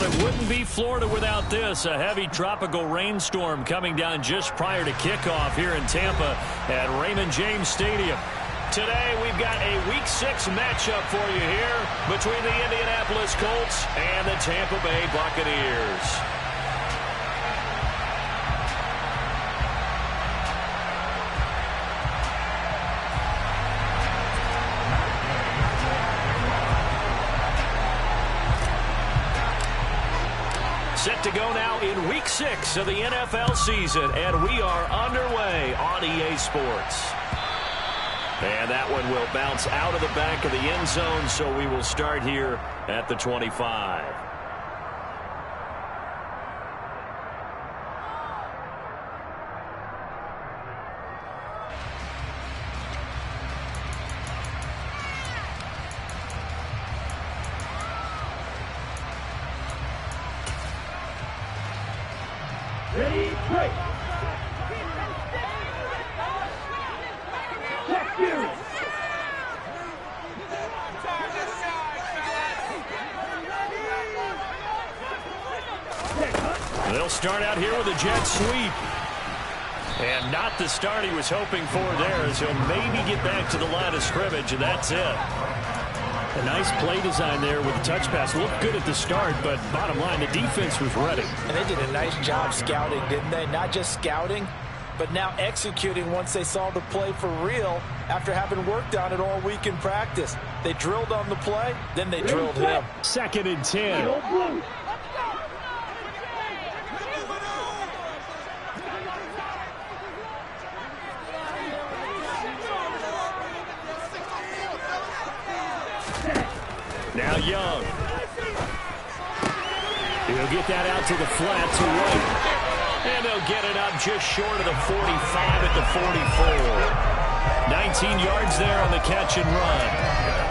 Well, it wouldn't be Florida without this. A heavy tropical rainstorm coming down just prior to kickoff here in Tampa at Raymond James Stadium. Today, we've got a Week 6 matchup for you here between the Indianapolis Colts and the Tampa Bay Buccaneers. Set to go now in Week 6 of the NFL season, and we are underway on EA Sports. And that one will bounce out of the back of the end zone, so we will start here at the 25. Ready, break. Check you. They'll start out here with a jet sweep. And not the start he was hoping for there, as he'll maybe get back to the line of scrimmage, and that's it. A nice play design there with the touch pass. Looked good at the start, but bottom line, the defense was ready. And they did a nice job scouting, didn't they? Not just scouting, but now executing once they saw the play for real after having worked on it all week in practice. They drilled on the play, then they drilled him. 2nd and 10. Now Young. He'll get that out to the flat to White. And they'll get it up just short of the 45 at the 44. 19 yards there on the catch and run.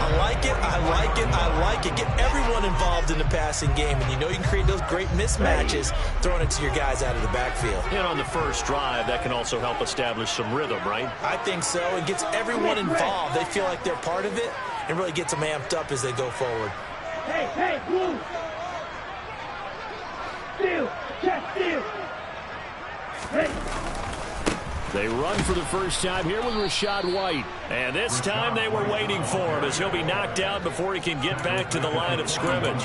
I like it, I like it, I like it. Get everyone involved in the passing game, and you know you can create those great mismatches throwing it to your guys out of the backfield. And on the first drive, that can also help establish some rhythm, right? I think so. It gets everyone involved. They feel like they're part of it. It really gets them amped up as they go forward. Hey, blue. Steal, check, steal. Hey. They run for the first time here with Rachaad White. And this time they were waiting for him, as he'll be knocked out before he can get back to the line of scrimmage.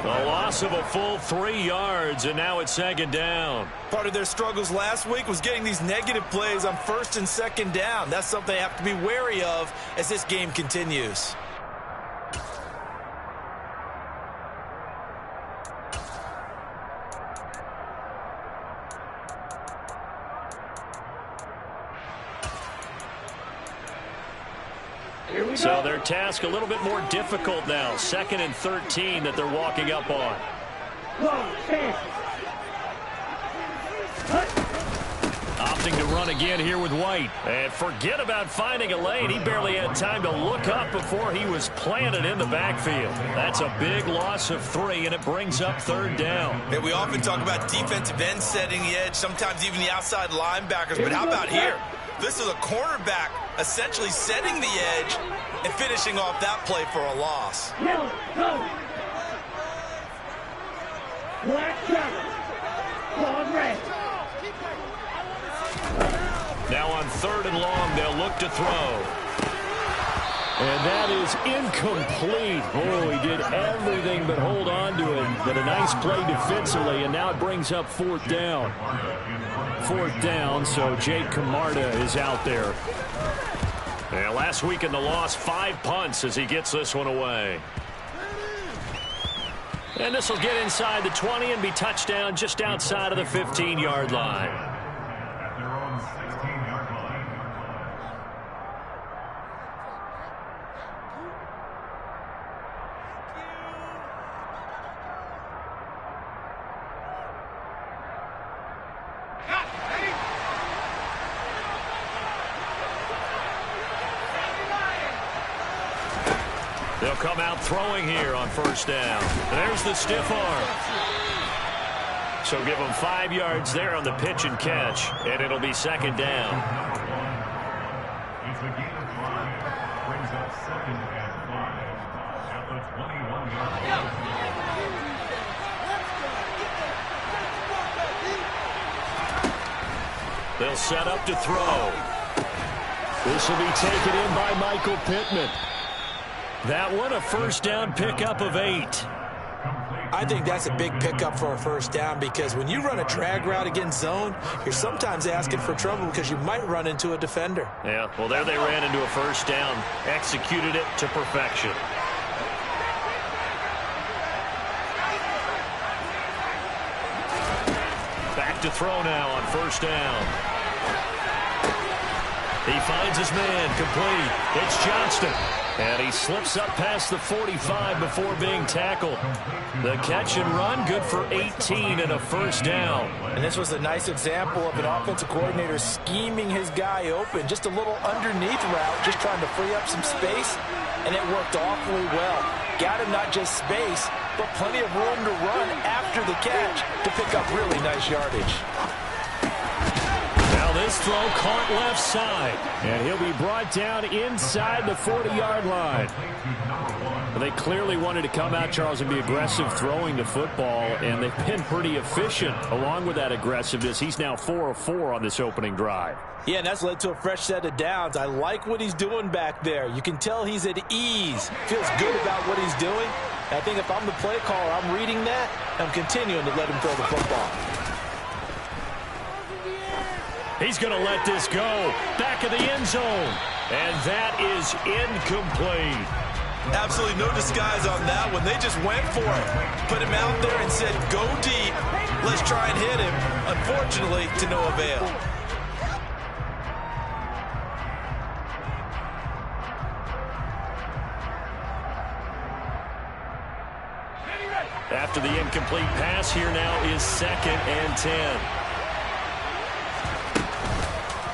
A loss of a full 3 yards, and now it's 2nd down. Part of their struggles last week was getting these negative plays on 1st and 2nd down. That's something they have to be wary of as this game continues. So their task a little bit more difficult now. 2nd and 13 that they're walking up on. Opting to run again here with White. And forget about finding a lane. He barely had time to look up before he was planted in the backfield. That's a big loss of 3, and it brings up 3rd down. And we often talk about defensive ends setting the edge, sometimes even the outside linebackers. But how about here? This is a cornerback essentially setting the edge and finishing off that play for a loss. Yellow, go. Black travel. Claw red. Now on 3rd and long, they'll look to throw. And that is incomplete. Oh, he did everything but hold on to it. But a nice play defensively, and now it brings up 4th down. 4th down, so Jake Camarda is out there. And last week in the loss, 5 punts as he gets this one away. And this will get inside the 20 and be touchdown just outside of the 15-yard line. They'll come out throwing here on 1st down. There's the stiff arm. So give them 5 yards there on the pitch and catch, and it'll be 2nd down. It's a gain of 5. Brings up 2nd and 5 at the 21-yard line. They'll set up to throw. This will be taken in by Michael Pittman. That one, a first down pickup of 8. I think that's a big pickup for a first down because when you run a drag route against zone, you're sometimes asking for trouble because you might run into a defender. Yeah, well, there they ran into a first down. Executed it to perfection. Back to throw now on first down. He finds his man, complete. It's Johnston. And he slips up past the 45 before being tackled. The catch and run, good for 18 and a first down. And this was a nice example of an offensive coordinator scheming his guy open. Just a little underneath route, just trying to free up some space. And it worked awfully well. Got him not just space, but plenty of room to run after the catch to pick up really nice yardage. This throw caught left side, and he'll be brought down inside the 40-yard line. They clearly wanted to come out, Charles, and be aggressive throwing the football, and they've been pretty efficient along with that aggressiveness. He's now 4 of 4 on this opening drive. Yeah, and that's led to a fresh set of downs. I like what he's doing back there. You can tell he's at ease, feels good about what he's doing. And I think if I'm the play caller, I'm reading that, I'm continuing to let him throw the football. He's going to let this go. Back of the end zone. And that is incomplete. Absolutely no disguise on that one. They just went for it. Put him out there and said, go deep. Let's try and hit him. Unfortunately, to no avail. After the incomplete pass, here now is 2nd and 10.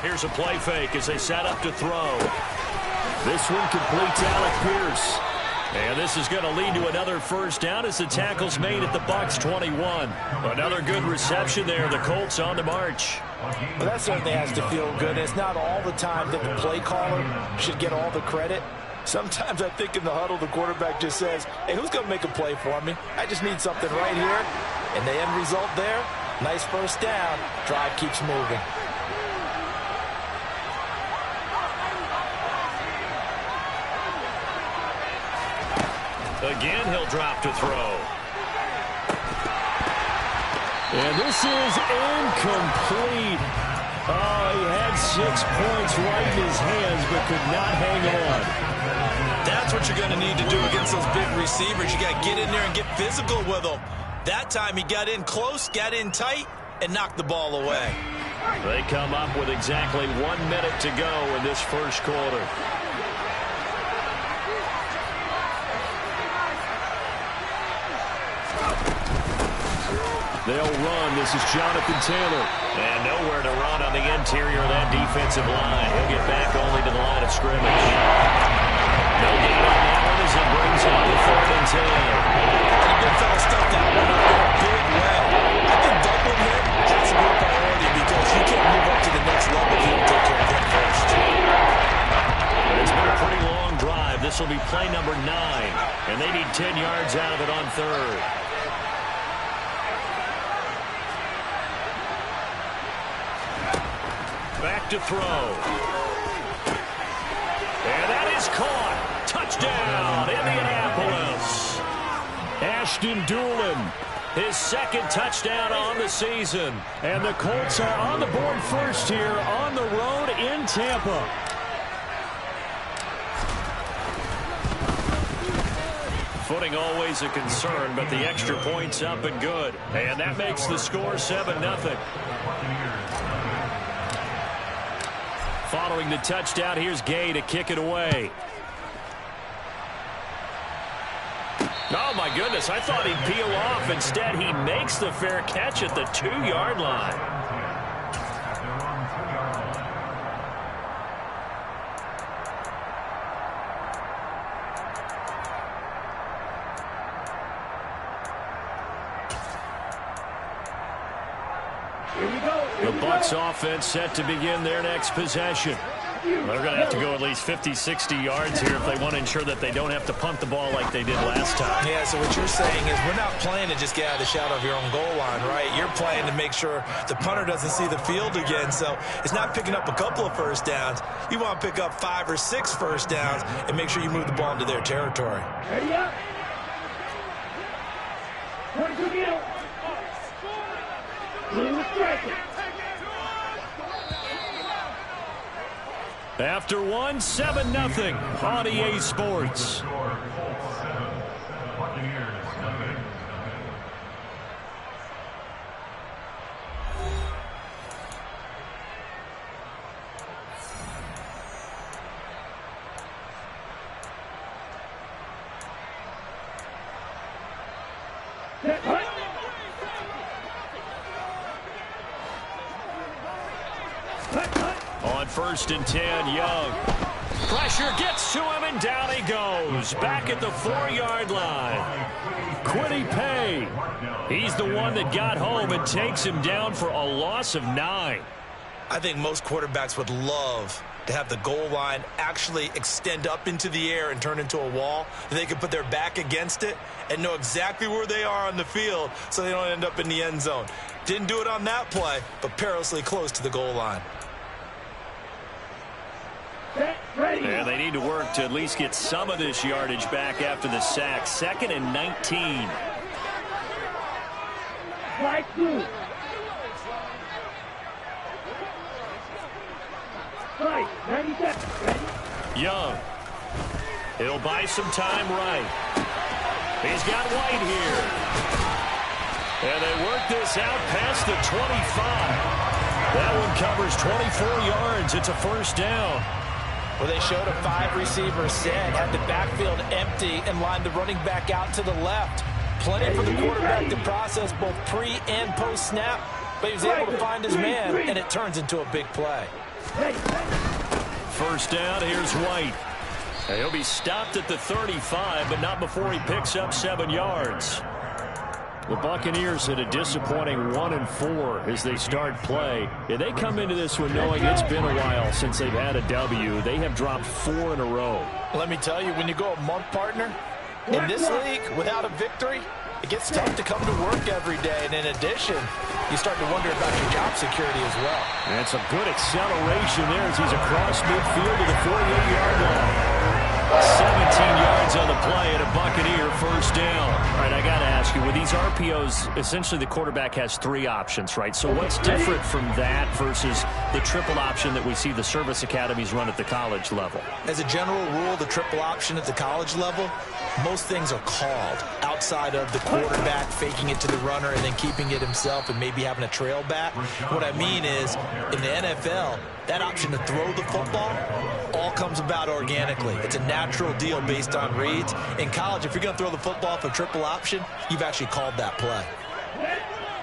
Here's a play fake as they set up to throw. This one completes Alec Pierce. And this is going to lead to another first down as the tackle's made at the Bucs 21. Another good reception there. The Colts on the march. Well, that certainly has to feel good. It's not all the time that the play caller should get all the credit. Sometimes I think in the huddle, the quarterback just says, hey, who's going to make a play for me? I just need something right here. And the end result there, nice first down. Drive keeps moving. Again, he'll drop to throw. And this is incomplete. Oh, he had 6 points right in his hands, but could not hang on. That's what you're going to need to do against those big receivers. You got to get in there and get physical with them. That time he got in close, got in tight, and knocked the ball away. They come up with exactly 1 minute to go in this first quarter. They'll run. This is Jonathan Taylor. And nowhere to run on the interior of that defensive line. He'll get back only to the line of scrimmage. No gain on that one as it brings up the 4th and 10. The big fella stuffed that one up in a big way. I think doubling him, that's a real priority because you can't move up to the next level if you don't take care of him first. It's been a pretty long drive. This will be play number 9. And they need 10 yards out of it on 3rd. Back to throw. And that is caught. Touchdown, Indianapolis. Ashton Dulin, his 2nd touchdown on the season. And the Colts are on the board first here on the road in Tampa. Footing always a concern, but the extra point's up and good. And that makes the score 7-0. Following the touchdown, here's Gay to kick it away. Oh, my goodness, I thought he'd peel off. Instead, he makes the fair catch at the 2-yard line. The Bucs offense set to begin their next possession. you. They're going to have to go at least 50, 60 yards here if they want to ensure that they don't have to punt the ball like they did last time. Yeah, so what you're saying is we're not playing to just get out of the shadow of your own goal line, right? You're playing to make sure the punter doesn't see the field again. So it's not picking up a couple of first downs. You want to pick up 5 or 6 first downs and make sure you move the ball into their territory. Ready up. One to middle. Blue striking. After one, 7-0 on EA Sports. On 1st and 10, Young. Pressure gets to him, and down he goes. Back at the 4-yard line. Kwity Paye. He's the one that got home and takes him down for a loss of 9. I think most quarterbacks would love to have the goal line actually extend up into the air and turn into a wall. They could put their back against it and know exactly where they are on the field so they don't end up in the end zone. Didn't do it on that play, but perilously close to the goal line. And they need to work to at least get some of this yardage back after the sack. 2nd and 19. Right through. Right, 97. Ready? Young. He'll buy some time right. He's got White here. And they work this out past the 25. That one covers 24 yards. It's a 1st down. Well, they showed a 5-receiver set, had the backfield empty, and lined the running back out to the left. Plenty for the quarterback to process both pre- and post-snap, but he was able to find his man, and it turns into a big play. 1st down, here's White. He'll be stopped at the 35, but not before he picks up 7 yards. The Buccaneers had a disappointing 1-4 as they start play. And they come into this one knowing it's been a while since they've had a W. They have dropped 4 in a row. Let me tell you, when you go a month, partner, in this league, without a victory, it gets tough to come to work every day. And in addition, you start to wonder about your job security as well. And it's a good acceleration there as he's across midfield to the 48-yard line. 17 yards on the play and a Buccaneer 1st down. All right, I got to ask you, with these RPOs, essentially the quarterback has 3 options, right? So what's different from that versus the triple option that we see the service academies run at the college level? As a general rule, the triple option at the college level, most things are called outside of the quarterback faking it to the runner and then keeping it himself and maybe having a trail back. What I mean is, in the NFL, that option to throw the football all comes about organically. It's a natural deal based on reads. In college, if you're going to throw the football for triple option, you've actually called that play.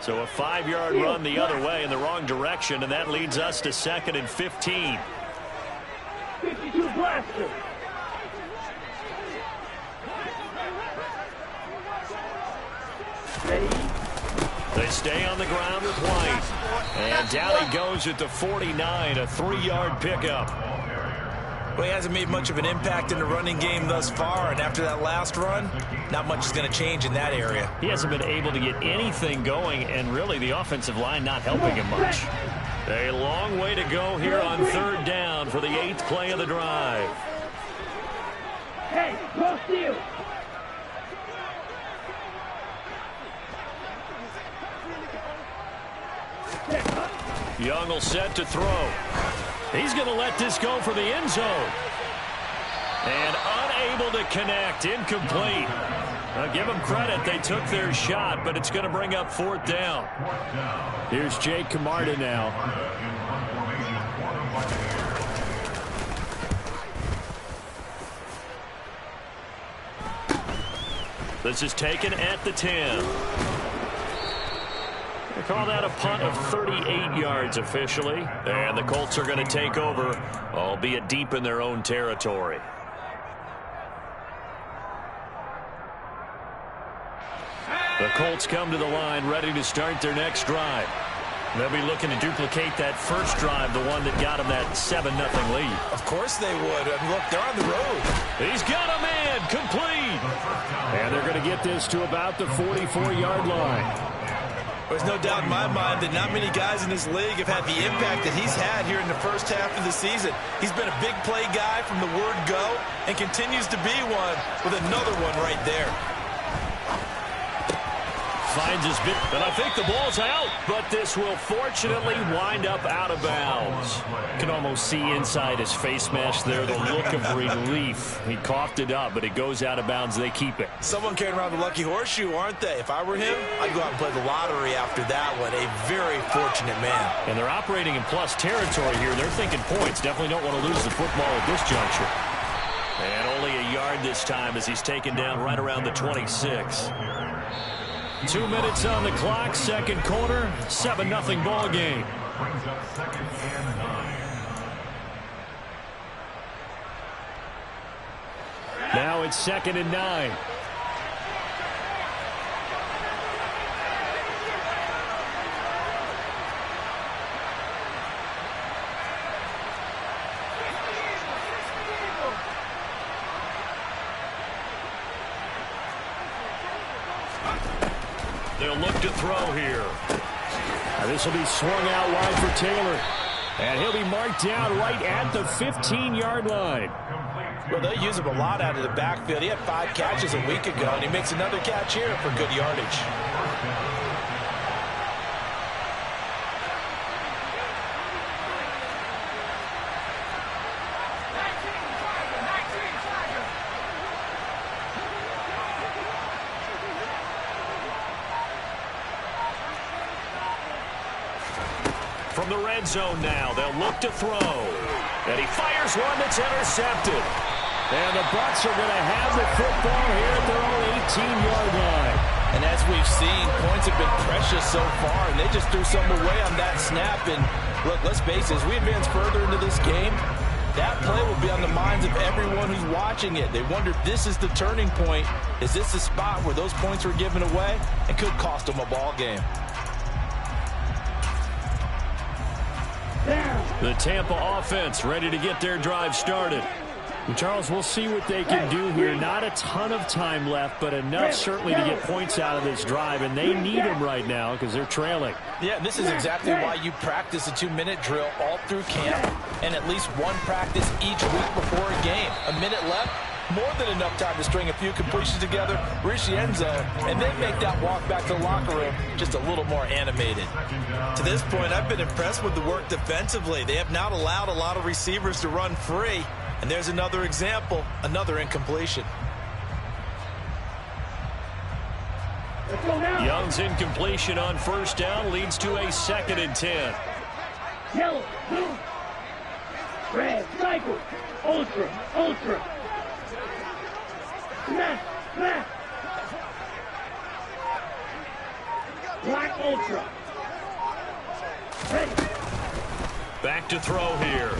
So a 5-yard run the other way in the wrong direction, and that leads us to 2nd and 15. 52 blaster. Ready? They stay on the ground with White. And down he goes at the 49, a 3-yard pickup. Well, he hasn't made much of an impact in the running game thus far, and after that last run, not much is going to change in that area. He hasn't been able to get anything going, and really the offensive line not helping him much. A long way to go here on 3rd down for the 8th play of the drive. Hey, close to you. Young will set to throw. He's going to let this go for the end zone. And unable to connect, incomplete. Give them credit, they took their shot, but it's going to bring up 4th down. Here's Jake Camarda now. This is taken at the 10. They call that a punt of 38 yards officially. And the Colts are going to take over, albeit deep in their own territory. The Colts come to the line ready to start their next drive. They'll be looking to duplicate that first drive, the one that got them that 7-0 lead. Of course they would. I mean, look, they're on the road. He's got a man, complete. And they're going to get this to about the 44-yard line. There's no doubt in my mind that not many guys in this league have had the impact that he's had here in the first half of the season. He's been a big play guy from the word go and continues to be one with another one right there. Finds his bit, and I think the ball's out, but this will fortunately wind up out of bounds. Can almost see inside his face mask there the look of relief. He coughed it up, but it goes out of bounds. They keep it. Someone carrying around the lucky horseshoe, aren't they? If I were him, I'd go out and play the lottery after that one. A very fortunate man. And they're operating in plus territory here. They're thinking points. Definitely don't want to lose the football at this juncture. And only a yard this time as he's taken down right around the 26. 2 minutes on the clock, second quarter, 7-0 ball game. Brings up 2nd and 9. Now it's 2nd and 9. They'll look to throw here. This will be swung out wide for Taylor. And he'll be marked down right at the 15-yard line. Well, they'll use him a lot out of the backfield. He had 5 catches a week ago, and he makes another catch here for good yardage. From the red zone now, they'll look to throw. And he fires one that's intercepted. And the Bucs are going to have the football here at their own 18-yard line. And as we've seen, points have been precious so far, and they just threw some away on that snap. And look, let's face it, as we advance further into this game, that play will be on the minds of everyone who's watching it. They wonder if this is the turning point. Is this the spot where those points were given away and could cost them a ball game? The Tampa offense ready to get their drive started. And Charles, we'll see what they can do here. Not a ton of time left, but enough certainly to get points out of this drive, and they need them right now because they're trailing. Yeah, this is exactly why you practice a 2-minute drill all through camp and at least one practice each week before a game. A minute left, more than enough time to string a few completions together, reach the end zone, and then make that walk back to the locker room just a little more animated. To this point, I've been impressed with the work defensively. They have not allowed a lot of receivers to run free. And there's another example, another incompletion. Young's incompletion on first down leads to a 2nd and 10. Yellow, blue, red, cycle, ultra, ultra. Smash, smash. Black ultra. Ready. Back to throw here.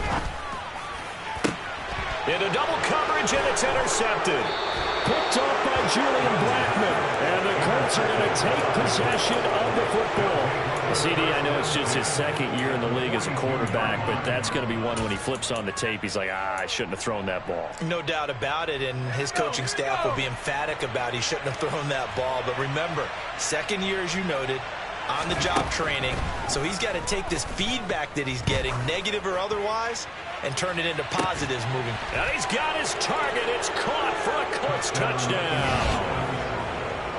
Into double coverage, and it's intercepted. Picked off by Julian Blackmon. And the Colts are going to take possession of the football. CD, I know it's just his 2nd year in the league as a quarterback, but that's going to be one when he flips on the tape. He's like, I shouldn't have thrown that ball. No doubt about it, and his coaching staff will be emphatic about he shouldn't have thrown that ball. But remember, 2nd year, as you noted, on-the-job training. So he's got to take this feedback that he's getting, negative or otherwise, and turn it into positives moving. And he's got his target. It's caught for a Colts touchdown.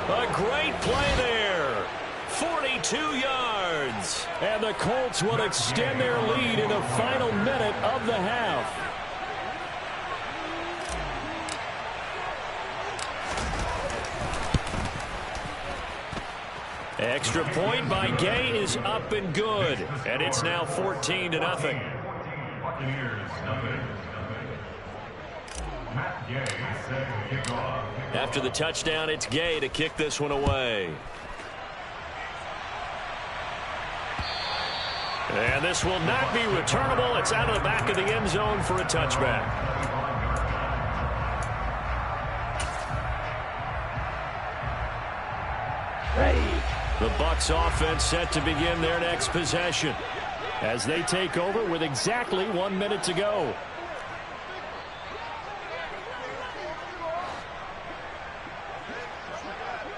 A great play there. 42 yards. And the Colts will extend their lead in the final minute of the half. Extra point by Gay is up and good. And it's now 14-0. Buccaneers, nothing. Matt Gay set to kick off. After the touchdown, it's Gay to kick this one away. And this will not be returnable. It's out of the back of the end zone for a touchback. Ready. The Bucs offense set to begin their next possession as they take over with exactly 1 minute to go.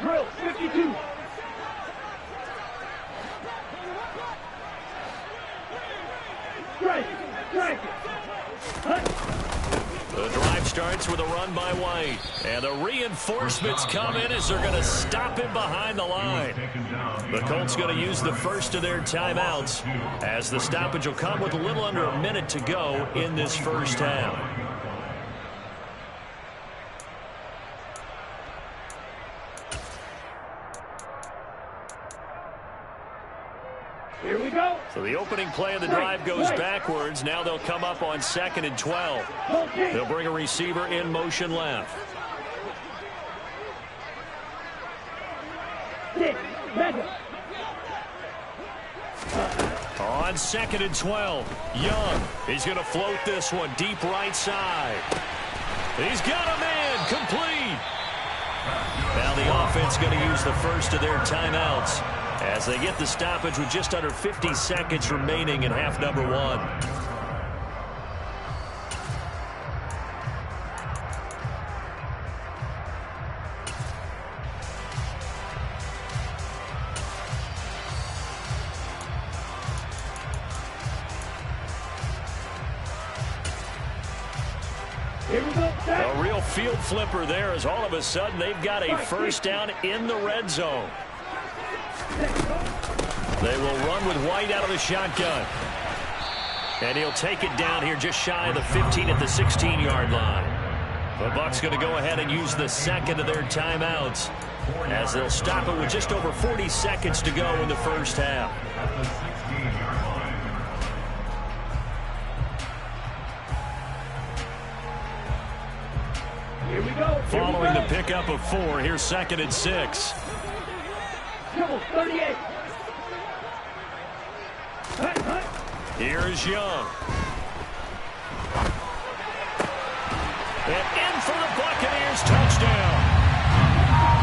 Drill 52. Strike it. The drive starts with a run by White. And the reinforcements come in as they're going to stop him behind the line. The Colts going to use the first of their timeouts as the stoppage will come with a little under a minute to go in this first half. Here we go. So the opening play of the drive goes backwards. Now they'll come up on 2nd and 12. They'll bring a receiver in motion left. On 2nd and 12, Young. He's going to float this one deep right side. He's got a man complete. Now the offense going to use the first of their timeouts as they get the stoppage with just under 50 seconds remaining in half number 1. A real field flipper there as all of a sudden they've got a first down in the red zone. They will run with White out of the shotgun. And he'll take it down here just shy of the 15 at the 16-yard line. The Bucs going to go ahead and use the second of their timeouts as they'll stop it with just over 40 seconds to go in the first half. Here we go. Following the pickup of 4, here's 2nd and 6. Triple 38. Here is Young. And in for the Buccaneers touchdown.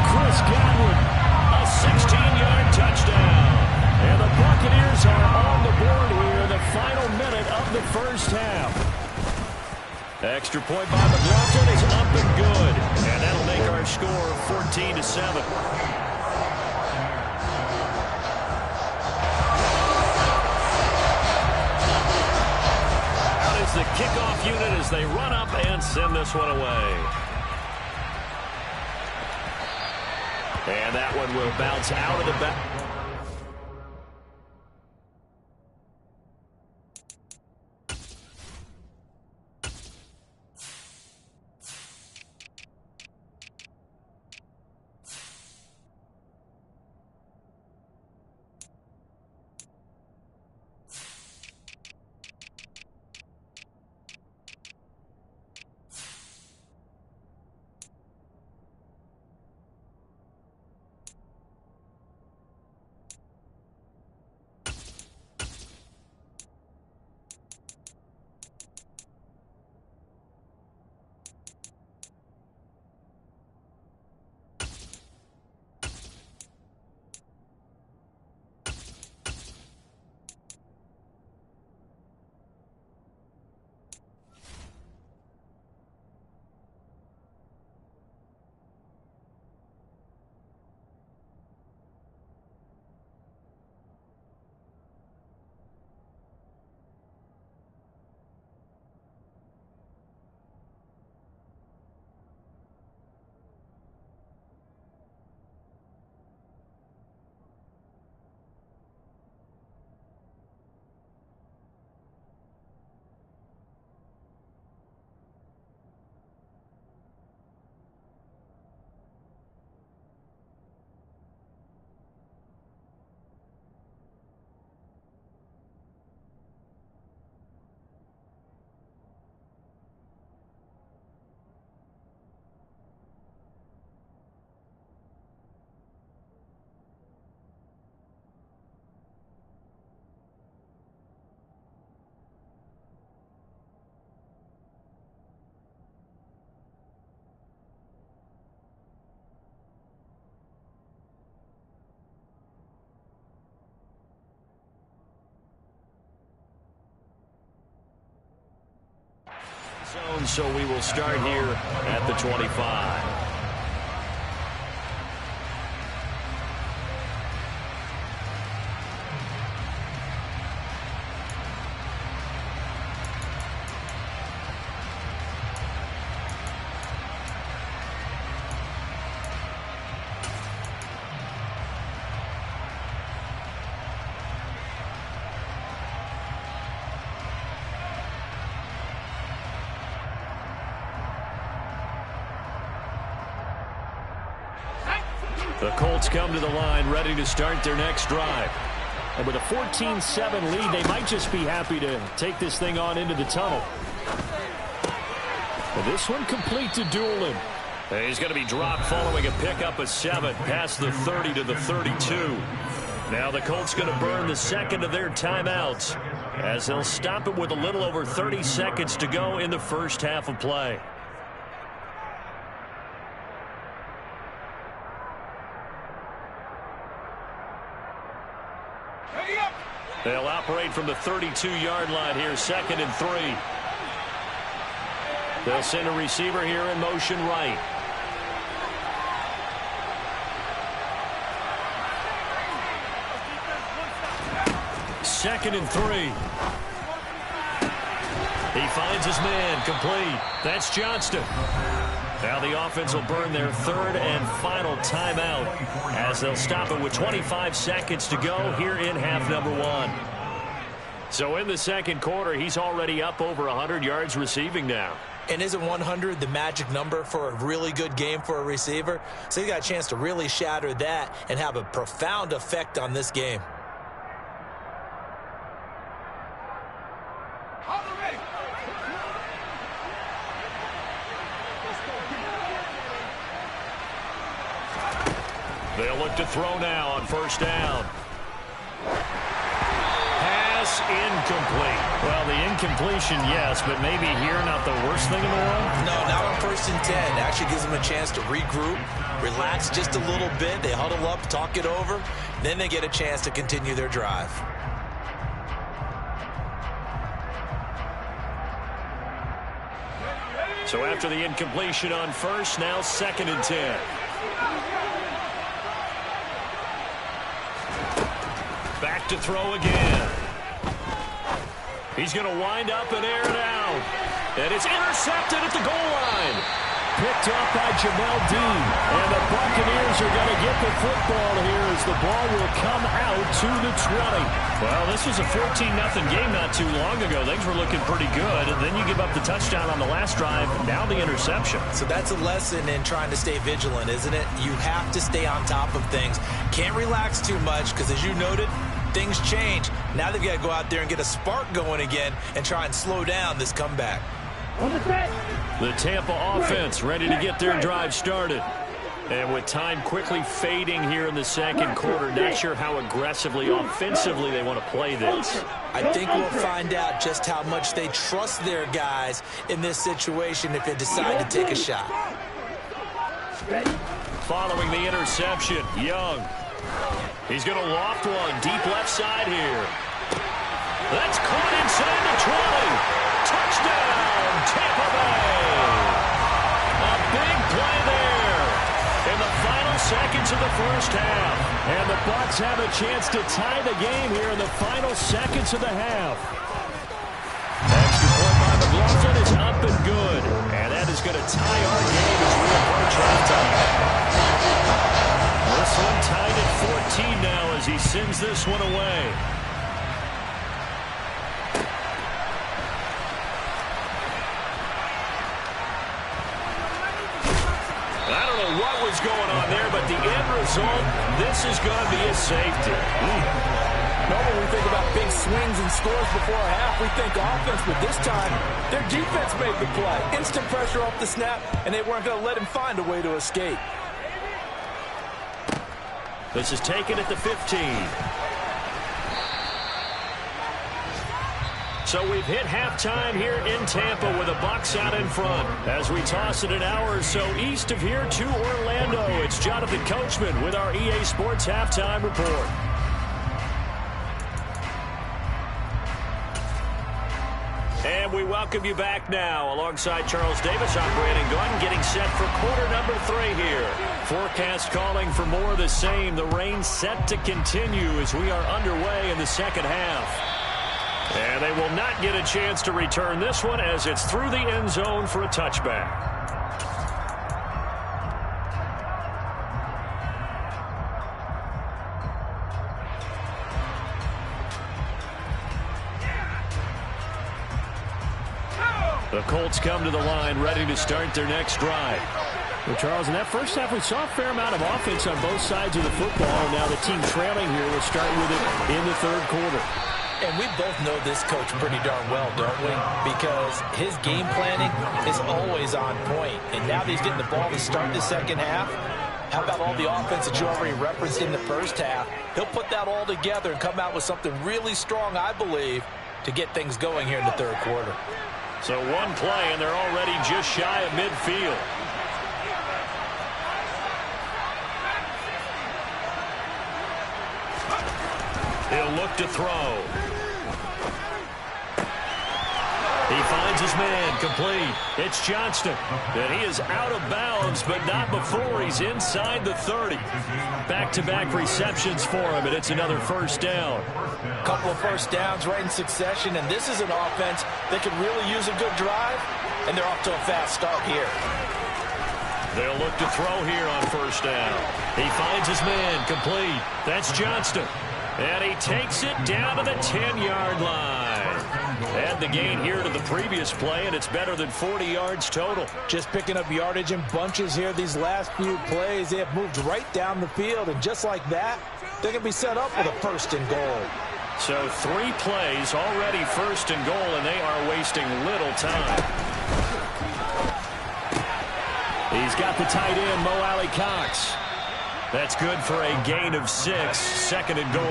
Chris Godwin, a 16-yard touchdown. And the Buccaneers are on the board here in the final minute of the first half. Extra point by McLaughlin is up and good. And that'll make our score 14-7. The kickoff unit as they run up and send this one away. And that one will bounce out of the back. zone, so we will start here at the 25. The Colts come to the line ready to start their next drive. And with a 14-7 lead, they might just be happy to take this thing on into the tunnel. But this one complete to Doolin. He's going to be dropped following a pickup of 7 past the 30 to the 32. Now the Colts going to burn the second of their timeouts as they'll stop it with a little over 30 seconds to go in the first half of play. They'll operate from the 32-yard line here, 2nd and 3. They'll send a receiver here in motion right. Second and 3. He finds his man, complete. That's Johnston. Now the offense will burn their third and final timeout as they'll stop it with 25 seconds to go here in half number 1. So in the second quarter, he's already up over 100 yards receiving now. And isn't 100 the magic number for a really good game for a receiver? So he got a chance to really shatter that and have a profound effect on this game. They'll look to throw now on first down. Pass incomplete. Well, the incompletion, yes, but maybe here not the worst thing in the world? No, not on 1st and 10. It actually gives them a chance to regroup, relax just a little bit. They huddle up, talk it over. Then they get a chance to continue their drive. So after the incompletion on first, now 2nd and 10. Back to throw again. He's going to wind up and air it out. And it's intercepted at the goal line. Picked up by Jamel Dean. And the Buccaneers are going to get the football here as the ball will come out to the 20. Well, this was a 14-0 game not too long ago. Things were looking pretty good. And then you give up the touchdown on the last drive. Now the interception. So that's a lesson in trying to stay vigilant, isn't it? You have to stay on top of things. Can't relax too much because, as you noted, things change. Now they've got to go out there and get a spark going again and try and slow down this comeback. The Tampa offense ready to get their drive started. And with time quickly fading here in the second quarter, not sure how aggressively, offensively they want to play this. I think we'll find out just how much they trust their guys in this situation if they decide to take a shot. Following the interception, Young. He's going to loft one deep left side here. That's caught inside the 20. Touchdown, Tampa Bay. A big play there in the final seconds of the first half. And the Bucs have a chance to tie the game here in the final seconds of the half. Extra point by McLaughlin is up and good. And that is going to tie our game as we approach halftime. This one tied at 14 now as he sends this one away. I don't know what was going on there, but the end result, this is going to be a safety. Normally we think about big swings and scores before a half. We think offense, but this time their defense made the play. Instant pressure off the snap, and they weren't going to let him find a way to escape. This is taken at the 15. So we've hit halftime here in Tampa with the Bucs out in front. As we toss it an hour or so east of here to Orlando, it's Jonathan Coachman with our EA Sports Halftime Report. And we welcome you back now alongside Charles Davis. I'm Brandon Gaudin getting set for quarter number 3 here. Forecast calling for more of the same. The rain set to continue as we are underway in the second half. And they will not get a chance to return this one as it's through the end zone for a touchback. The Colts come to the line ready to start their next drive. Well, Charles, in that first half, we saw a fair amount of offense on both sides of the football. Now the team trailing here will start with it in the third quarter. And we both know this coach pretty darn well, don't we? Because his game planning is always on point. And now that he's getting the ball to start the second half, how about all the offense that you already referenced in the first half? He'll put that all together and come out with something really strong, I believe, to get things going here in the third quarter. So one play, and they're already just shy of midfield. He'll look to throw. He finds his man, complete. It's Johnston. And he is out of bounds, but not before he's inside the 30. Back-to-back receptions for him, and it's another first down. Couple of first downs right in succession, and this is an offense that could really use a good drive, and they're off to a fast start here. They'll look to throw here on first down. He finds his man, complete. That's Johnston. And he takes it down to the 10-yard line. Add the gain here to the previous play, and it's better than 40 yards total. Just picking up yardage in bunches here these last few plays. They have moved right down the field, and just like that, they're going to be set up with a first and goal. So 3 plays already first and goal, and they are wasting little time. He's got the tight end, Mo Alley-Cox. That's good for a gain of 6, second and goal.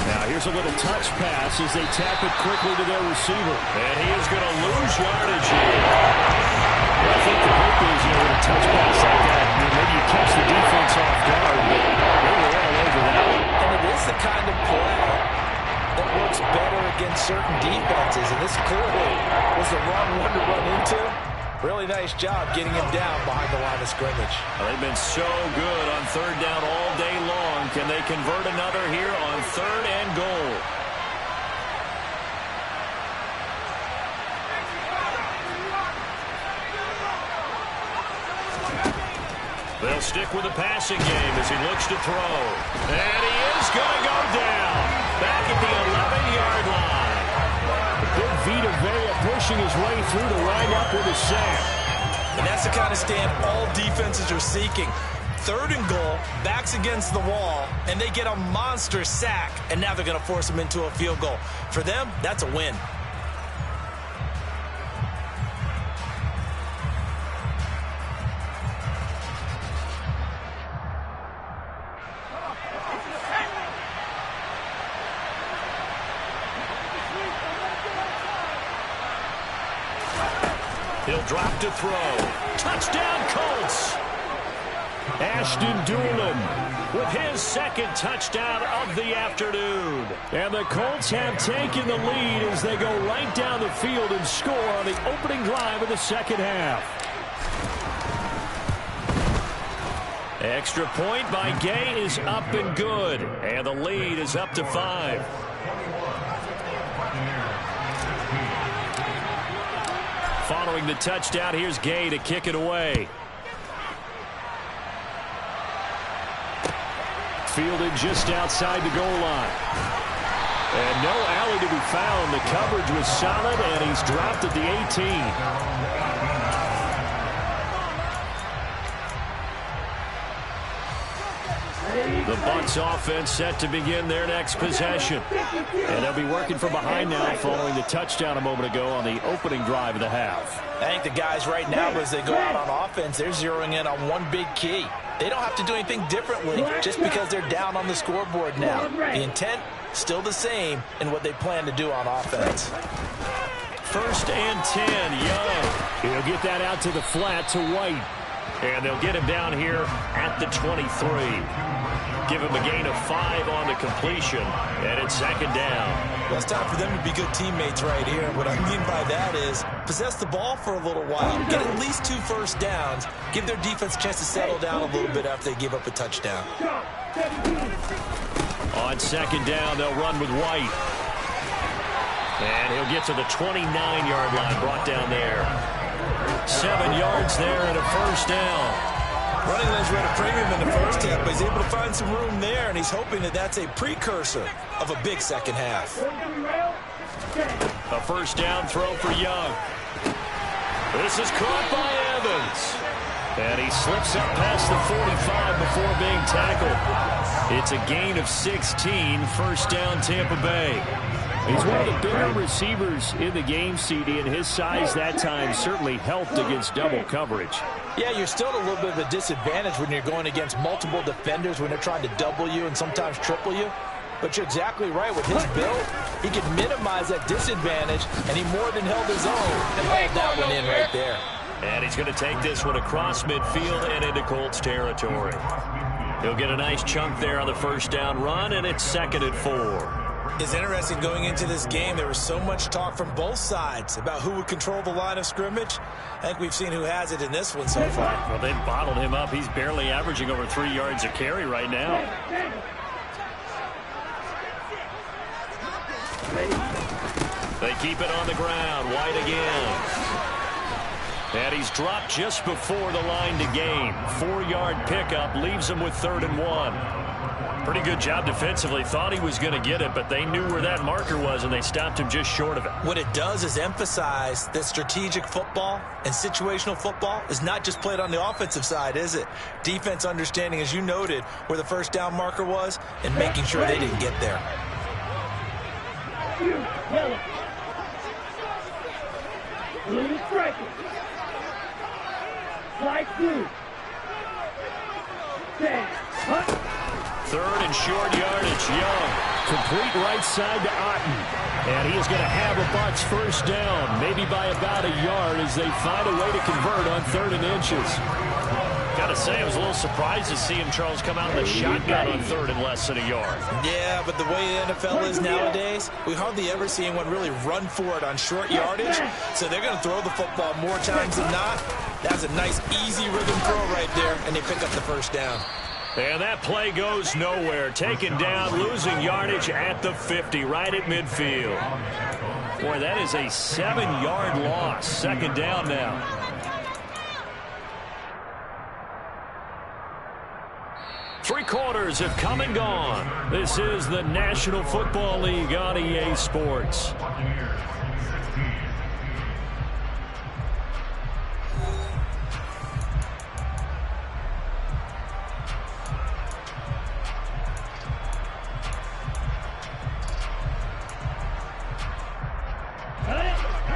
Now here's a little touch pass as they tap it quickly to their receiver. And he is going to lose yardage here. I think the hope is, with a touch pass like that, maybe you catch the defense off guard, but they were all over that. And it is the kind of play that works better against certain defenses, and this clearly was the wrong one to run into. Really nice job getting him down behind the line of scrimmage. Well, they've been so good on third down all day long. Can they convert another here on third and goal? They'll stick with the passing game as he looks to throw. And he is going to go down. Back at the 11-yard line. Big Vita Vea pushing his way through to wind up with a sack. And that's the kind of stand all defenses are seeking. Third and goal, backs against the wall, and they get a monster sack, and now they're going to force them into a field goal. For them, that's a win. He'll drop to throw. Touchdown, Colts! Ashton Dulin with his second touchdown of the afternoon. And the Colts have taken the lead as they go right down the field and score on the opening drive of the second half. Extra point by Gay is up and good. And the lead is up to 5. Following the touchdown, here's Gay to kick it away. Fielded just outside the goal line. And no alley to be found. The coverage was solid, and he's dropped at the 18. The Bucs offense set to begin their next possession. And they'll be working from behind now following the touchdown a moment ago on the opening drive of the half. I think the guys right now, as they go out on offense, they're zeroing in on one big key. They don't have to do anything differently just because they're down on the scoreboard now. The intent, still the same in what they plan to do on offense. 1st and 10. Young. He'll get that out to the flat to White. And they'll get him down here at the 23. Give him a gain of 5 on the completion. And it's 2nd down. Well, it's time for them to be good teammates right here. What I mean by that is possess the ball for a little while. Get at least 2 first downs. Give their defense a chance to settle down a little bit after they give up a touchdown. On 2nd down, they'll run with White. And he'll get to the 29-yard line, brought down there. 7 yards there and a 1st down. Running lanes were at a premium in the first half, but he's able to find some room there, and he's hoping that that's a precursor of a big second half. A 1st down throw for Young. This is caught by Evans. And he slips up past the 45 before being tackled. It's a gain of 16, 1st down Tampa Bay. He's one of the bigger receivers in the game, CD, and his size that time certainly helped against double coverage. Yeah, you're still at a little bit of a disadvantage when you're going against multiple defenders when they're trying to double you and sometimes triple you. But you're exactly right. With his build, he can minimize that disadvantage, and he more than held his own and hauled that one in right there. And he's going to take this one across midfield and into Colts territory. He'll get a nice chunk there on the 1st down run, and it's 2nd and 4. It's interesting going into this game. There was so much talk from both sides about who would control the line of scrimmage. I think we've seen who has it in this one so far. Well, they've bottled him up. He's barely averaging over 3 yards a carry right now. They keep it on the ground. White again. And he's dropped just before the line to gain. 4-yard pickup leaves him with 3rd and 1. Pretty good job defensively. Thought he was going to get it, but they knew where that marker was, and they stopped him just short of it. What it does is emphasize that strategic football and situational football is not just played on the offensive side, is it? Defense understanding, as you noted, where the 1st down marker was and making sure they didn't get there. Yellow. Blue striker. Slide through. 10. Hunt. 3rd and short yardage. Young. Complete right side to Otten. And he is going to have a Bucs 1st down, maybe by about a yard as they find a way to convert on 3rd and inches. Got to say, I was a little surprised to see him, Charles, come out in the shotgun on 3rd and less than a yard. Yeah, but the way the NFL is nowadays, we hardly ever see anyone really run for it on short yardage. So they're going to throw the football more times than not. That's a nice, easy rhythm throw right there, and they pick up the 1st down. And that play goes nowhere. Taken down, losing yardage at the 50, right at midfield. Boy, that is a 7-yard loss. 2nd down now. Three quarters have come and gone. This is the National Football League on EA Sports.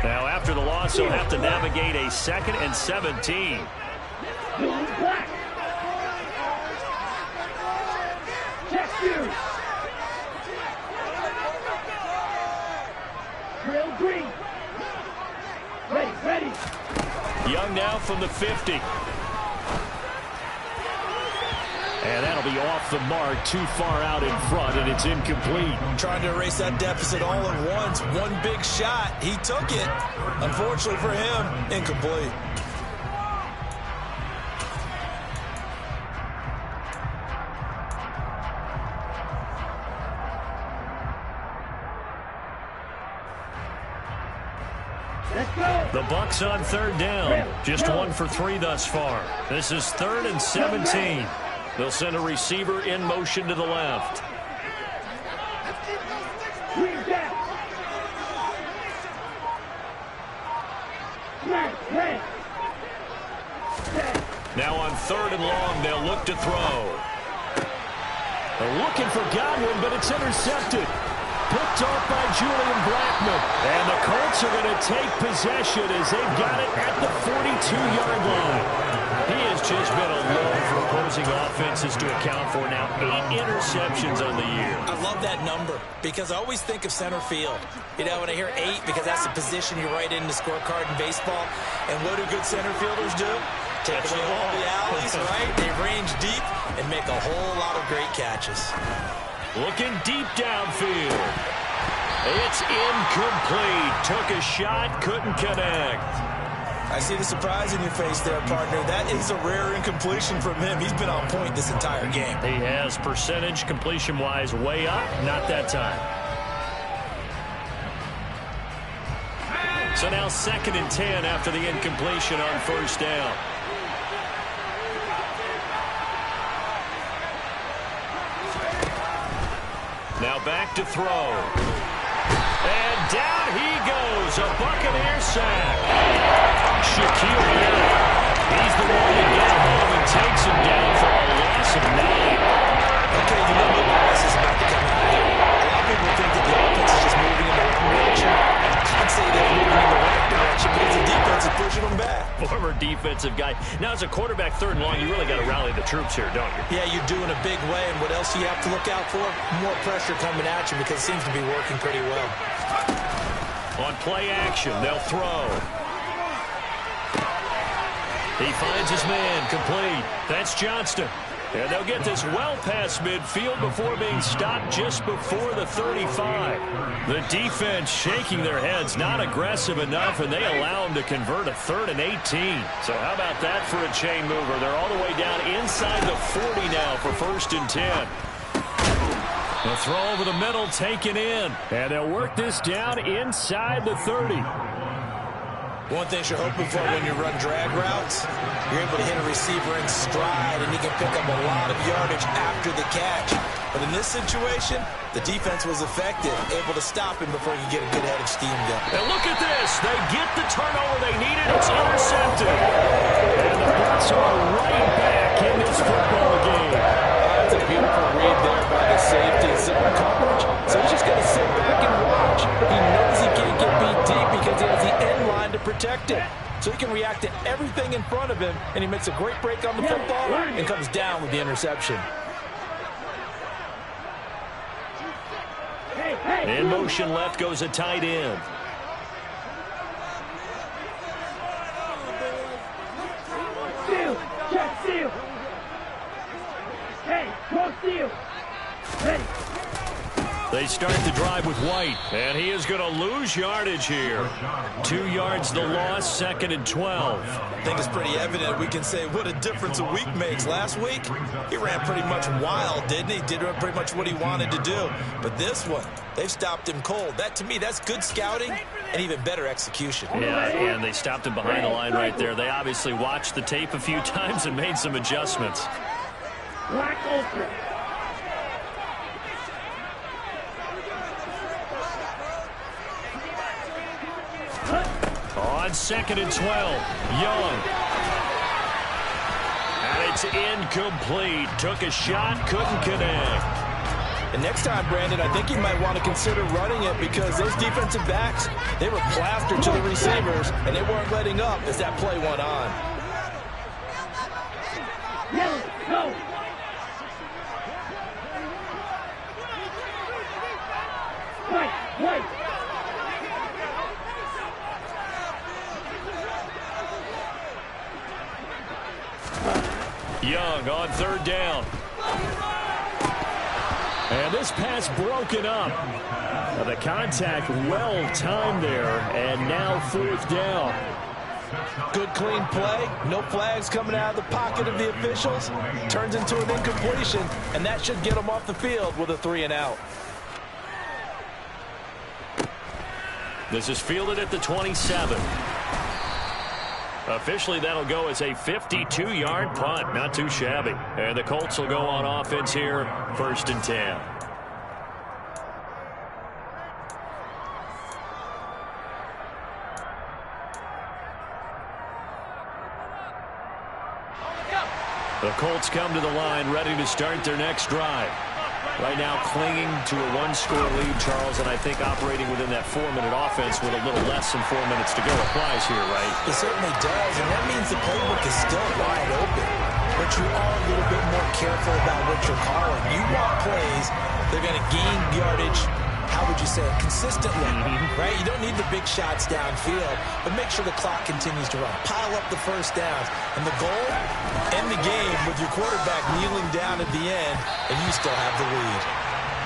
Now, after the loss, he'll have to navigate a 2nd and 17. Black. Check you. Drill green. Ready. Young now from the 50. And that'll be off the mark, too far out in front, and it's incomplete. Trying to erase that deficit all at once. One big shot. He took it. Unfortunately for him, incomplete. Let's go. The Bucs on 3rd down. Just 1 for 3 thus far. This is 3rd and 17. They'll send a receiver in motion to the left. Now on 3rd and long, they'll look to throw. They're looking for Godwin, but it's intercepted. Picked off by Julian Blackmon. And the Colts are going to take possession as they've got it at the 42-yard line. He has just been a load for opposing offenses to account for now. 8 interceptions on the year. I love that number because I always think of center field. You know, when I hear 8, because that's the position you write in the scorecard in baseball. And what do good center fielders do? Take away all the alleys, right? They range deep and make a whole lot of great catches. Looking deep downfield. It's incomplete. Took a shot, couldn't connect. I see the surprise in your face there, partner. That is a rare incompletion from him. He's been on point this entire game. He has percentage completion-wise way up. Not that time. So now 2nd and 10 after the incompletion on first down. Now back to throw. And down he goes. A Buccaneer sack. Shaquille Barrett. He's the one to get home and takes him down for a loss of 9. Okay, you know the loss is about to come out here. A lot of people think that the offense is just moving in the wrong direction. I'd say they're moving in the right direction because the defense is pushing them back. Former defensive guy. Now, as a quarterback, 3rd and long, you really got to rally the troops here, don't you? Yeah, you do in a big way. And what else do you have to look out for? More pressure coming at you because it seems to be working pretty well. On play action, they'll throw. He finds his man, complete. That's Johnston. And they'll get this well past midfield before being stopped just before the 35. The defense shaking their heads, not aggressive enough, and they allow him to convert a 3rd and 18. So how about that for a chain mover? They're all the way down inside the 40 now for 1st and 10. The throw over the middle taken in. And they'll work this down inside the 30. One thing you're hoping for when you run drag routes, you're able to hit a receiver in stride, and he can pick up a lot of yardage after the catch. But in this situation, the defense was effective, able to stop him before he could get a good head of steam going. And look at this. They get the turnover they needed. It's intercepted. And the Bucs are right back in this football game. That's a beautiful read there by the safety. Zone coverage. So he's just going to sit back and watch. He knows he can't get beat deep because he has the end line to protect him. So he can react to everything in front of him, and he makes a great break on the football and comes down with the interception. In motion left goes a tight end. Seal. Check seal. Hey, cross seal. Ready. They start the drive with White, and he is going to lose yardage here. 2 yards the loss, 2nd and 12. I think it's pretty evident. We can say what a difference a week makes. Last week, he ran pretty much wild, didn't he? Did pretty much what he wanted to do. But this one, they've stopped him cold. That, to me, that's good scouting and even better execution. Yeah, and they stopped him behind the line right there. They obviously watched the tape a few times and made some adjustments. Black ultra. On 2nd and 12, Young. And it's incomplete. Took a shot, couldn't connect. And next time, Brandon, I think you might want to consider running it because those defensive backs, they were plastered to the receivers, and they weren't letting up as that play went on. Yellow, go. White. Young on 3rd down. And this pass broken up. The contact well timed there, and now 4th down. Good clean play. No flags coming out of the pocket of the officials. Turns into an incompletion, and that should get them off the field with a 3 and out. This is fielded at the 27. Officially, that'll go as a 52-yard punt. Not too shabby. And the Colts will go on offense here, 1st and 10. The Colts come to the line ready to start their next drive. Right now clinging to a one-score lead, Charles, and I think operating within that 4-minute offense with a little less than 4 minutes to go applies here, right? It certainly does, and that means the playbook is still wide open. But you are a little bit more careful about what you're calling. You want plays that are going to gain yardage, how would you say it, consistently, right? You don't need the big shots downfield, but make sure the clock continues to run. Pile up the first downs. And the goal, end the game with your quarterback kneeling down at the end, and you still have the lead.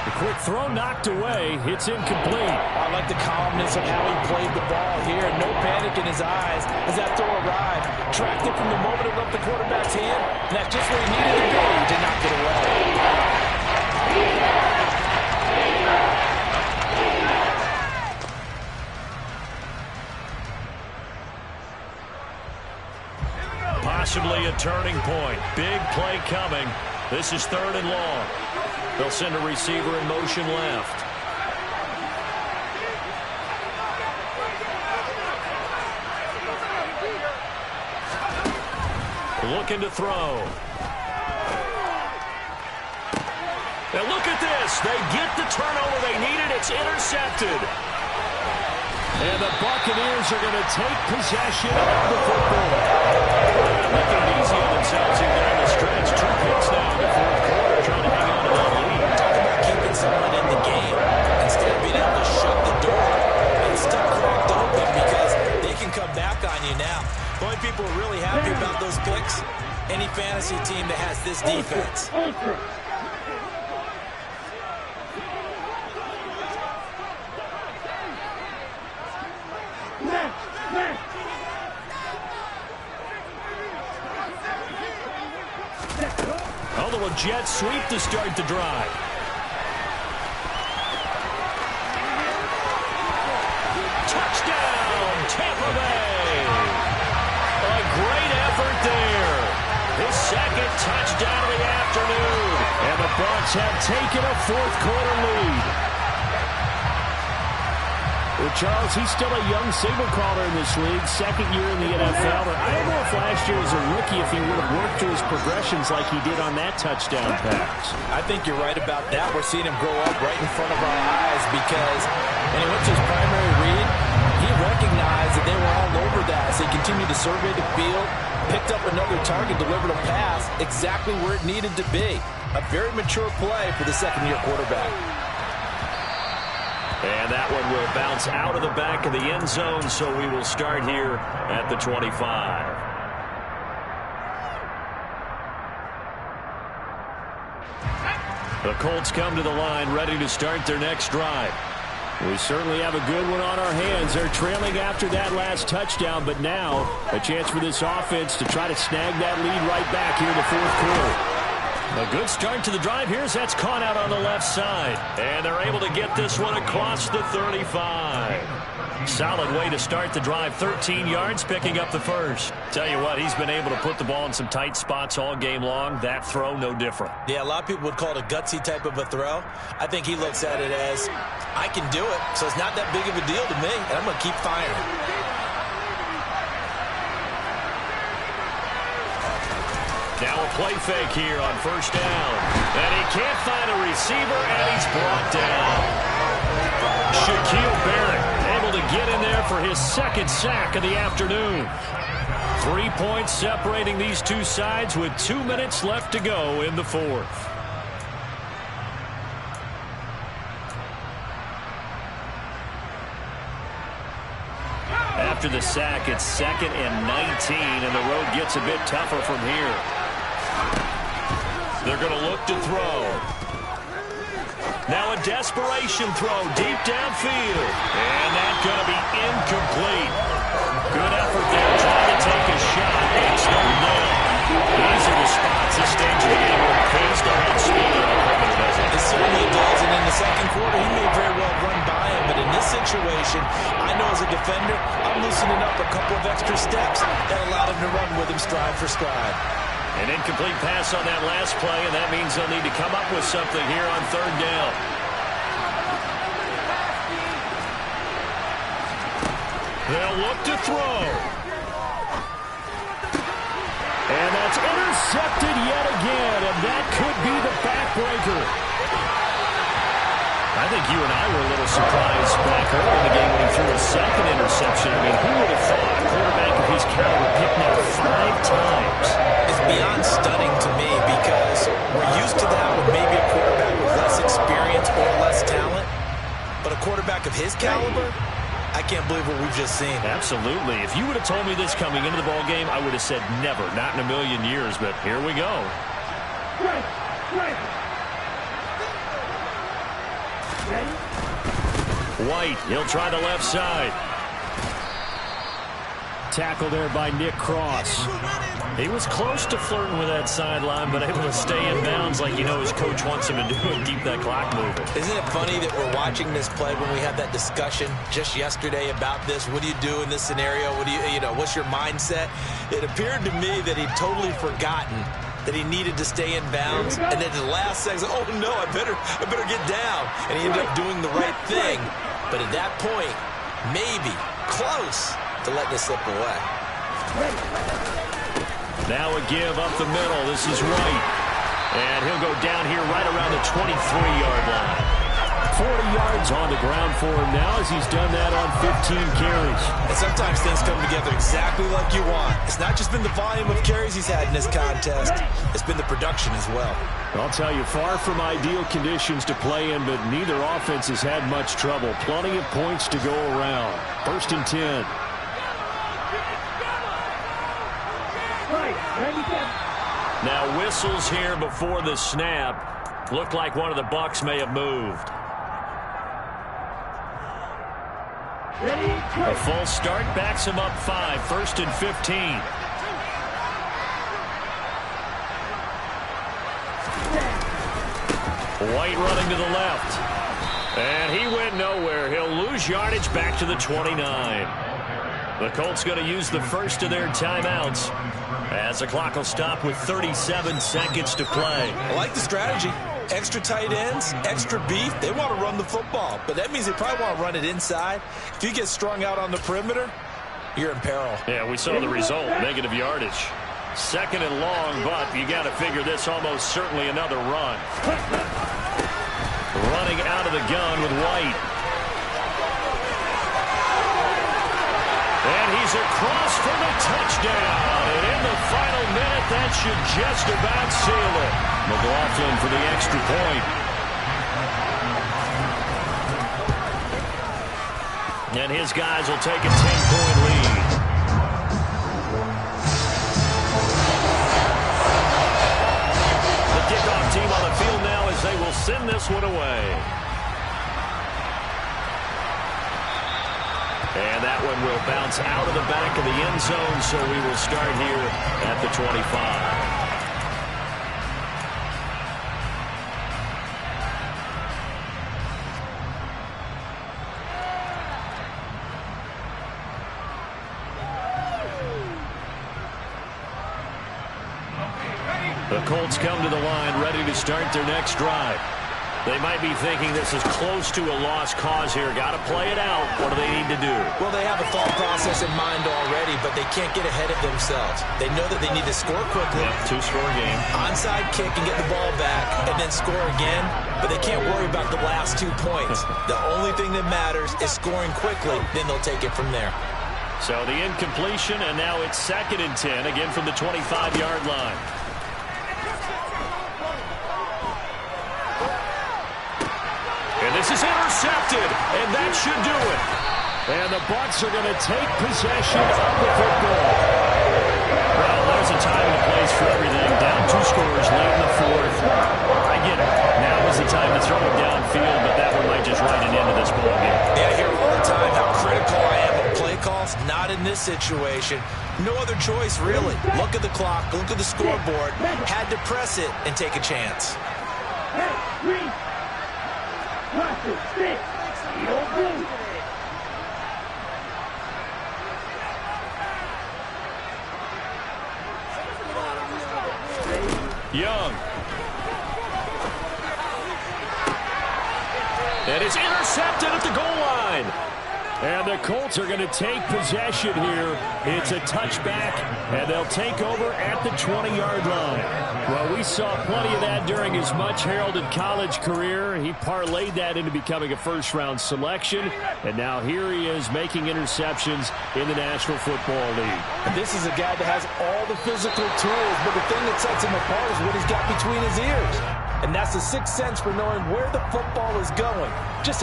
The quick throw knocked away. It's incomplete. I like the calmness of how he played the ball here. No panic in his eyes as that throw arrived. Tracked it from the moment it left the quarterback's hand, and that's just where he needed to be. He did not get away. Possibly a turning point. Big play coming. This is 3rd and long. They'll send a receiver in motion left. Looking to throw. Now look at this. They get the turnover they needed. It's intercepted. And the Buccaneers are going to take possession of the football. Making it easy on themselves here down the stretch. 2 picks now in the 4th quarter, trying to hang on to that lead. Talk about keeping someone in the game instead of being able to shut the door. It's still cracked open because they can come back on you now. The only people who are really happy about those picks, any fantasy team that has this defense. Ultra. Although a jet sweep to start the drive. Touchdown, Tampa Bay. A great effort there. His 2nd touchdown of the afternoon. And the Bucs have taken a 4th quarter lead. Well, Charles, he's still a young signal caller in this league, 2nd year in the NFL. But I don't know if last year as a rookie if he would have worked through his progressions like he did on that touchdown pass. I think you're right about that. We're seeing him grow up right in front of our eyes because when he went to his primary read, he recognized that they were all over that as they continued to survey the field, picked up another target, delivered a pass exactly where it needed to be. A very mature play for the 2nd-year quarterback. And that one will bounce out of the back of the end zone, so we will start here at the 25. The Colts come to the line, ready to start their next drive. We certainly have a good one on our hands. They're trailing after that last touchdown, but now a chance for this offense to try to snag that lead right back here in the 4th quarter. A good start to the drive here as that's caught out on the left side. And they're able to get this one across the 35. Solid way to start the drive. 13 yards, picking up the first. Tell you what, he's been able to put the ball in some tight spots all game long. That throw, no different. Yeah, a lot of people would call it a gutsy type of a throw. I think he looks at it as, I can do it, so it's not that big of a deal to me, and I'm going to keep firing. Now a play fake here on 1st down. And he can't find a receiver, and he's brought down. Shaquille Barrett able to get in there for his 2nd sack of the afternoon. 3 points separating these two sides with 2 minutes left to go in the 4th. After the sack, it's 2nd and 19, and the road gets a bit tougher from here. They're going to look to throw. Now a desperation throw deep downfield. And that's going to be incomplete. Good effort there trying to take a shot. It's 3rd down. These are the spots this stage of the game where fans don't have speed on equipment, does it? It certainly does. And in the 2nd quarter, he may very well run by him. But in this situation, I know as a defender, I'm loosening up a couple of extra steps that allowed him to run with him stride for stride. An incomplete pass on that last play, and that means they'll need to come up with something here on 3rd down. They'll look to throw. And that's intercepted yet again, and that could be the backbreaker. I think you and I were a little surprised back early in the game when he threw a second interception. I mean, who would have thought a quarterback of his caliber picked now 5 times? It's beyond stunning to me because we're used to that with maybe a quarterback with less experience or less talent. But a quarterback of his caliber, I can't believe what we've just seen. Absolutely. If you would have told me this coming into the ball game, I would have said never, not in a million years. But here we go. Right. Ready? White, he'll try the left side. Tackle there by Nick Cross. He was close to flirting with that sideline, but able to stay in bounds like you know his coach wants him to do and keep that clock moving. Isn't it funny that we're watching this play when we had that discussion just yesterday about this? What do you do in this scenario? What do you know, what's your mindset? It appeared to me that he'd totally forgotten that he needed to stay in bounds, and then the last second, oh no, I better get down. And he ended up doing the right thing. But at that point, maybe close to letting it slip away. Now a give up the middle. This is White. And he'll go down here right around the 23-yard line. 40 yards on the ground for him now as he's done that on 15 carries. And sometimes things come together exactly like you want. It's not just been the volume of carries he's had in this contest. It's been the production as well. I'll tell you, far from ideal conditions to play in, but neither offense has had much trouble. Plenty of points to go around. 1st and 10. Now whistles here before the snap. Looked like one of the Bucs may have moved. A false start backs him up 5. 1st and 15. White running to the left. And he went nowhere. He'll lose yardage back to the 29. The Colts going to use the first of their timeouts as the clock will stop with 37 seconds to play. I like the strategy. Extra tight ends, extra beef. They want to run the football, but that means they probably want to run it inside. If you get strung out on the perimeter, you're in peril. Yeah, we saw the result, negative yardage. 2nd and long, but you got to figure this almost certainly another run. Running out of the gun with White. And he's across for the touchdown. And in the final minute, that should just about seal it. McLaughlin for the extra point. And his guys will take a 10-point lead. The kickoff team on the field now as they will send this one away. And that one will bounce out of the back of the end zone, so we will start here at the 25. The Colts come to the line, ready to start their next drive. They might be thinking this is close to a lost cause here. Got to play it out. What do they need to do? Well, they have a thought process in mind already, but they can't get ahead of themselves. They know that they need to score quickly. Yep, 2-score game. Onside kick and get the ball back and then score again, but they can't worry about the last 2 points. The only thing that matters is scoring quickly, then they'll take it from there. So the incompletion, and now it's 2nd and 10, again from the 25-yard line. And this is intercepted, and that should do it. And the Bucs are going to take possession of the football. Well, there's a time and a place for everything. Down 2 scores, late in the 4th. I get it. Now is the time to throw it downfield, but that one might just write an end to this ball game. Yeah, I hear all the time how critical I am of play calls. Not in this situation. No other choice, really. Look at the clock. Look at the scoreboard. Had to press it and take a chance. Hey, 3. Watch it, 6. You don't move. Young. And it's intercepted at the goal line. And the Colts are going to take possession here. It's a touchback, and they'll take over at the 20-yard line. Well, we saw plenty of that during his much-heralded college career. He parlayed that into becoming a first-round selection, and now here he is making interceptions in the National Football League. And this is a guy that has all the physical tools, but the thing that sets him apart is what he's got between his ears. And that's the sixth sense for knowing where the football is going. Just